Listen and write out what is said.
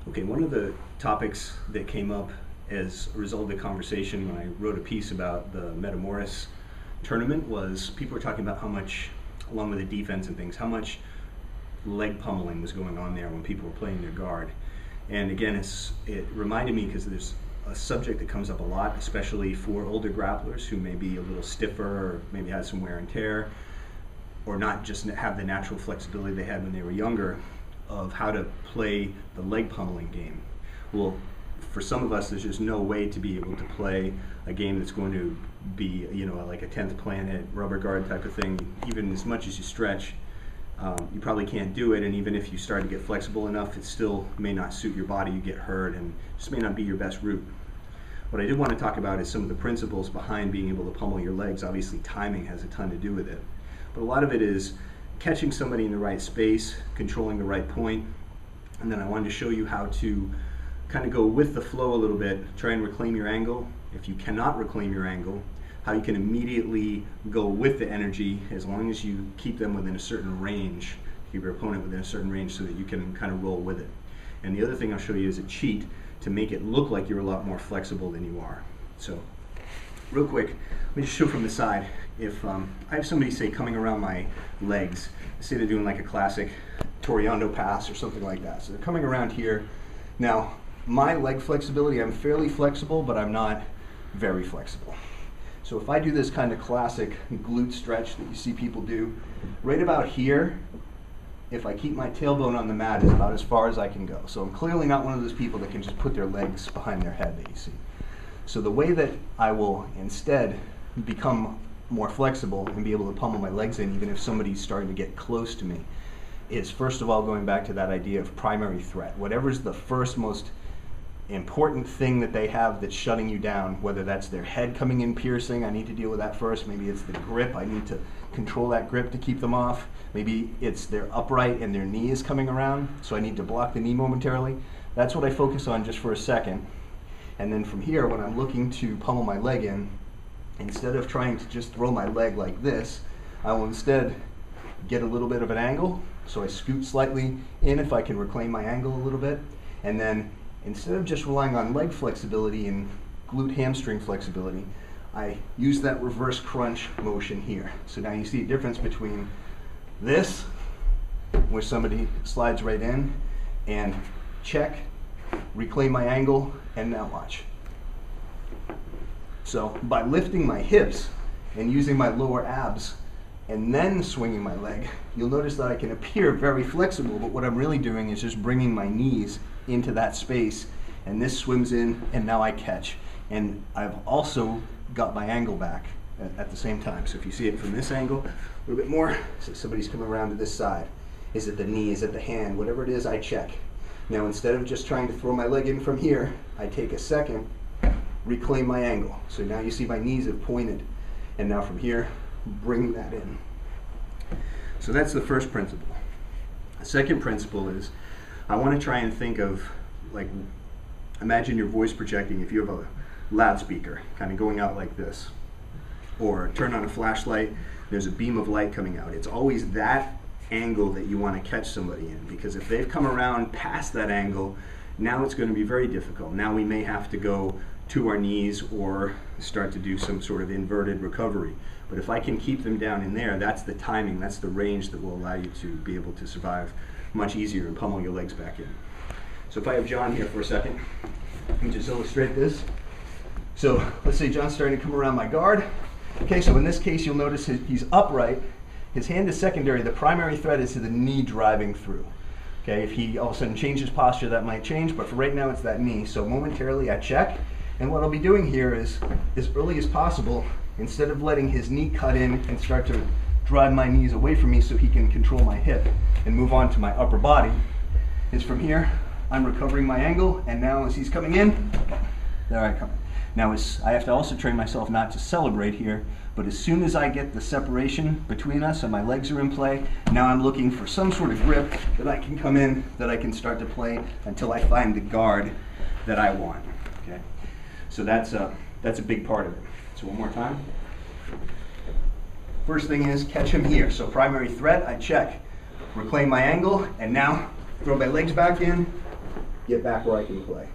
Okay, one of the topics that came up as a result of the conversation when I wrote a piece about the Metamoris tournament was people were talking about how much, along with the defense and things, how much leg pummeling was going on there when people were playing their guard. And again, it reminded me because there's a subject that comes up a lot, especially for older grapplers who may be a little stiffer or maybe have some wear and tear, or not just have the natural flexibility they had when they were younger, of how to play the leg pummeling game. Well, for some of us, there's just no way to be able to play a game that's going to be, like a 10th planet rubber guard type of thing. Even as much as you stretch, you probably can't do it, and even if you start to get flexible enough, it still may not suit your body. You get hurt, and just may not be your best route. What I did want to talk about is some of the principles behind being able to pummel your legs. Obviously, timing has a ton to do with it, but a lot of it is catching somebody in the right space, controlling the right point, and then I wanted to show you how to kind of go with the flow a little bit, try and reclaim your angle. If you cannot reclaim your angle, how you can immediately go with the energy as long as you keep them within a certain range, keep your opponent within a certain range so that you can kind of roll with it. And the other thing I'll show you is a cheat to make it look like you're a lot more flexible than you are. So, real quick, let me just show from the side. If I have somebody, say, coming around my legs, say they're doing like a classic Toriando pass or something like that. So they're coming around here. Now, my leg flexibility, I'm fairly flexible, but I'm not very flexible. So if I do this kind of classic glute stretch that you see people do, right about here, if I keep my tailbone on the mat, is about as far as I can go. So I'm clearly not one of those people that can just put their legs behind their head that you see. So the way that I will instead become more flexible and be able to pummel my legs in, even if somebody's starting to get close to me, is first of all going back to that idea of primary threat. Whatever's the first most important thing that they have that's shutting you down, whether that's their head coming in piercing, I need to deal with that first. Maybe it's the grip, I need to control that grip to keep them off. Maybe it's their upright and their knee is coming around, so I need to block the knee momentarily. That's what I focus on just for a second. And then from here, when I'm looking to pummel my leg in, instead of trying to just throw my leg like this, I will instead get a little bit of an angle. So I scoot slightly in if I can reclaim my angle a little bit. And then instead of just relying on leg flexibility and glute hamstring flexibility, I use that reverse crunch motion here. So now you see a difference between this, where somebody slides right in, and check, reclaim my angle, and now watch. So by lifting my hips and using my lower abs and then swinging my leg, you'll notice that I can appear very flexible, but what I'm really doing is just bringing my knees into that space, and this swims in, and now I catch. And I've also got my angle back at the same time. So if you see it from this angle, a little bit more, so somebody's coming around to this side. Is it the knee, is it the hand, whatever it is, I check. Now instead of just trying to throw my leg in from here, I take a second, reclaim my angle. So now you see my knees have pointed, and now from here, bring that in. So that's the first principle. The second principle is I want to try and think of, like, imagine your voice projecting if you have a loudspeaker kind of going out like this, or turn on a flashlight, there's a beam of light coming out. It's always that angle that you want to catch somebody in, because if they've come around past that angle, now it's going to be very difficult. Now we may have to go to our knees or start to do some sort of inverted recovery. But if I can keep them down in there, that's the timing, that's the range that will allow you to be able to survive much easier and pummel your legs back in. So if I have John here for a second, let me just illustrate this. So let's say John's starting to come around my guard. Okay, so in this case, you'll notice he's upright. His hand is secondary. The primary threat is to the knee driving through. Okay, if he all of a sudden changes posture, that might change, but for right now, it's that knee. So momentarily, I check. And what I'll be doing here is, as early as possible, instead of letting his knee cut in and start to drive my knees away from me so he can control my hip and move on to my upper body, is from here, I'm recovering my angle, and now as he's coming in, there I come. Now I have to also train myself not to celebrate here, but as soon as I get the separation between us and my legs are in play, now I'm looking for some sort of grip that I can come in, that I can start to play until I find the guard that I want. Okay, so that's a big part of it. So one more time. First thing is catch him here. So primary threat, I check, reclaim my angle, and now throw my legs back in, get back where I can play.